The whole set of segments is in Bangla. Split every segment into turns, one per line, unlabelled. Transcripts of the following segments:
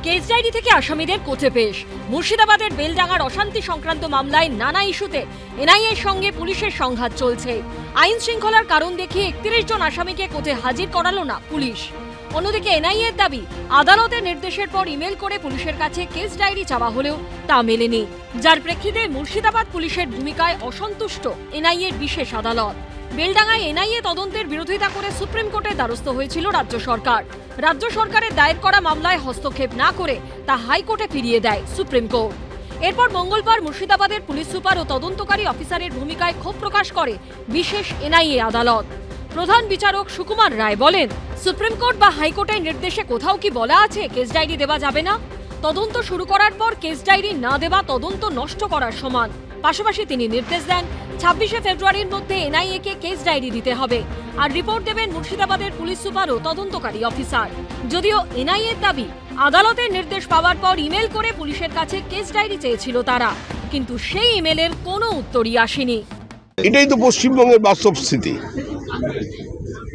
কেস ডায়েরি থেকে আসামিদের কোর্টে পেশ। মুর্শিদাবাদের বেলডাঙ্গার অশান্তি সংক্রান্ত মামলায় নানা ইস্যুতে এনআইএর সঙ্গে পুলিশের সংঘাত চলছে। আইন শৃঙ্খলার কারণ দেখিয়ে 31 জন আসামিকে কোর্টে হাজির করালো না পুলিশ। অন্যদিকে এনআইএর দাবি, আদালতের নির্দেশের পর ইমেল করে পুলিশের কাছে কেস ডায়েরি চাওয়া হলেও তা মেলেনি, যার প্রেক্ষিতে মুর্শিদাবাদ পুলিশের ভূমিকায় অসন্তুষ্ট এনআইএর বিশেষ আদালত। বেলডাঙ্গায় এনআইএ তদন্তের বিরোধিতা করে সুপ্রিম কোর্টের দ্বারস্থ হয়েছিল রাজ্য সরকার। রাজ্য সরকারের দায়ের করা মামলায় হস্তক্ষেপ না করে তা হাইকোর্টে ফিরিয়ে দেয় সুপ্রিম কোর্ট। এরপর মঙ্গলবার মুর্শিদাবাদের পুলিশ সুপার ও তদন্তকারী অফিসারের ভূমিকায় ক্ষোভ প্রকাশ করে বিশেষ এনআইএ আদালত। প্রধান বিচারক সুকুমার রায় বলেন, সুপ্রিম কোর্ট বা হাইকোর্টের নির্দেশে কোথাও কি বলা আছে কেস ডায়েরি দেওয়া যাবে না? তদন্ত শুরু করার পর কেস ডায়েরি না দেওয়া তদন্ত নষ্ট করার সমান। পাশাপাশি তিনি নির্দেশ দেন, 26শে ফেব্রুয়ারির মধ্যে এনআইএ কে কেস ডায়েরি দিতে হবে আর রিপোর্ট দেবেন মুর্শিদাবাদের পুলিশ সুপার ও তদন্তকারী অফিসার। যদিও এনআইএর দাবি, আদালতের নির্দেশ পাওয়ার পর ইমেল করে পুলিশের কাছে কেস ডায়েরি চেয়েছিল তারা, কিন্তু সেই ইমেলের কোনো উত্তরই আসেনি।
এটাই তো পশ্চিমবঙ্গের বাস্তব স্থিতি।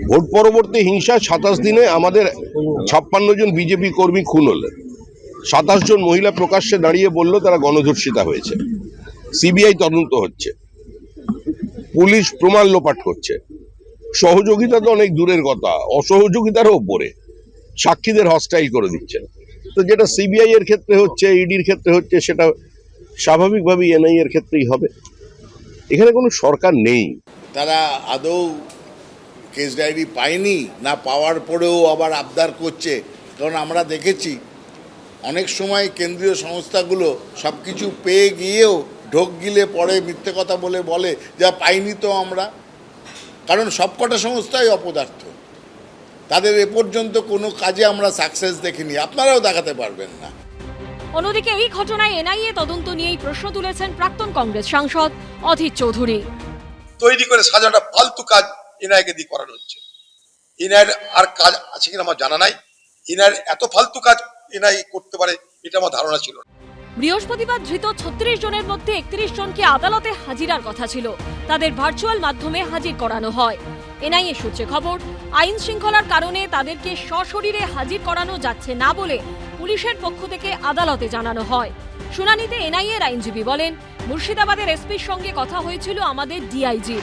ভোট পরবর্তী হিংসা 27 দিনে আমাদের 56 জন বিজেপি কর্মী খুন হলেন। 27 জন মহিলা প্রকাশ্যে দাঁড়িয়ে বলল তারা গণধর্ষিতা হয়েছে। সিবিআই তদন্ত হচ্ছে, পুলিশ প্রমাণ লোপাট করছে। সহযোগিতা তো অনেক দূরের কথা, অসহযোগিতারও ওপরে সাক্ষীদের হস্টাইল করে দিচ্ছেন। তো যেটা সিবিআই এর ক্ষেত্রে হচ্ছে, ইডির ক্ষেত্রে হচ্ছে, সেটা স্বাভাবিকভাবেই এনআইএ এর ক্ষেত্রেই হবে। এখানে কোনো সরকার নেই।
তারা আদৌ কেস ডায়েরি পায়নি, না পাওয়ার পরেও আবার আবদার করছে। কারণ আমরা দেখেছি অনেক সময় কেন্দ্রীয় সংস্থাগুলো সব কিছু পেয়ে গিয়েও ঢোক গিলে পরে মিথ্যে কথা বলে যা পাইনি তো আমরা। কারণ সবকটা সংস্থাই অপদার্থ, তাদের এ পর্যন্ত কোনো কাজে আমরা সাকসেস দেখিনি, আপনারাও দেখাতে পারবেন না।
অন্যদিকে এই ঘটনায় এনআইএ তদন্ত নিয়েই প্রশ্ন তুলেছেন প্রাক্তন কংগ্রেস সাংসদ অধীর চৌধুরী।
তৈরি করে সাজাটা ফালতু কাজ এনআইকে দিয়ে করানো হচ্ছে। এনআইয়ের আর কাজ আছে কিনা আমার জানা নাই। এনআইয়ের এত ফালতু কাজ এনআই করতে পারে এটা আমার ধারণা ছিল না।
বৃহস্পতিবার ধৃত 36 জনের মধ্যে 31 জনকে আদালতে হাজিরার কথা ছিল, তাদের ভার্চুয়াল মাধ্যমে হাজির করানো হয়। এনআইএ সূত্রে খবর, আইন শৃঙ্খলার কারণে তাদেরকে সশরীরে হাজির করানো যাচ্ছে না বলে পুলিশের পক্ষ থেকে আদালতে জানানো হয়। শুনানিতে এনআইএর আইনজীবী বলেন, মুর্শিদাবাদের এসপির সঙ্গে কথা হয়েছিল আমাদের ডিআইজি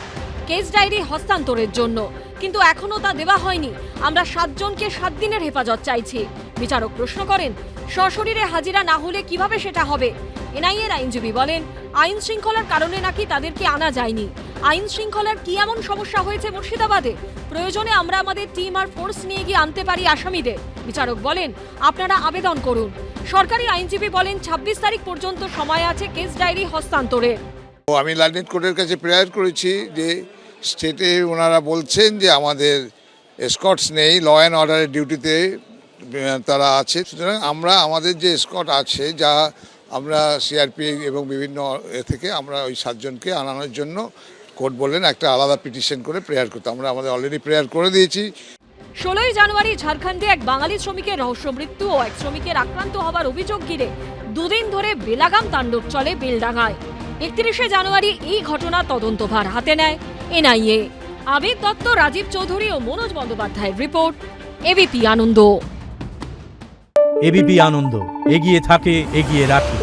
কেস ডায়েরি হস্তান্তরের জন্য, কিন্তু এখনো তা দেওয়া হয়নি। আমরা 7 জনকে 7 দিনের হেফাজত চাইছি। বিচারক প্রশ্ন করেন, সশরীরে হাজিরা না হলে কিভাবে সেটা হবে? এনআইএর আইনজীবী বলেন, আইন শৃঙ্খলার কারণে নাকি তাদেরকে আনা যায়নি। আইন শৃঙ্খলার কি এমন সমস্যা হয়েছে মুর্শিদাবাদে? প্রয়োজনে আমরা আমাদের টিম আর ফোর্স নিয়ে গিয়ে আনতে পারি আসামিদের। বিচারক বলেন, আপনারা আবেদন করুন। সরকারি আইনজীবী বলেন, 26 তারিখ পর্যন্ত সময় আছে কেস ডায়েরি হস্তান্তরের।
আমি লন্ডন কোর্টের কাছে প্রেয়ার করেছি যে স্টেটে ওনারা বলছেন যে আমাদের এসকর্টস নেই, ল অ্যান্ড অর্ডারের ডিউটিতে তারা আছে। সুতরাং আমরা আমাদের যে এসকর্ট আছে, যা আমরা সিআরপি এবং বিভিন্ন থেকে আমরা ওই 7 জনকে আনানোর জন্য কোর্ট বললেন একটা আলাদা পিটিশন করে প্রেয়ার করতে। আমরা আমাদের অলরেডি প্রেয়ার করে দিয়েছি।
16 জানুয়ারি ঝাড়খণ্ডে এক বাঙালি শ্রমিকের রহস্য মৃত্যু ও এক শ্রমিকের আক্রান্ত হওয়ার অভিযোগ ঘিরে 2 দিন ধরে বেলাগাম তাণ্ডব চলে বেলডাঙ্গায়। 31শে জানুয়ারি এই ঘটনার তদন্তভার হাতে নেয় এনআইএ। আবির দত্ত, রাজীব চৌধুরী ও মনোজ বন্দ্যোপাধ্যায়ের রিপোর্ট, এবিপি আনন্দ।
এবিপি আনন্দ, এগিয়ে থাকে, এগিয়ে রাখে।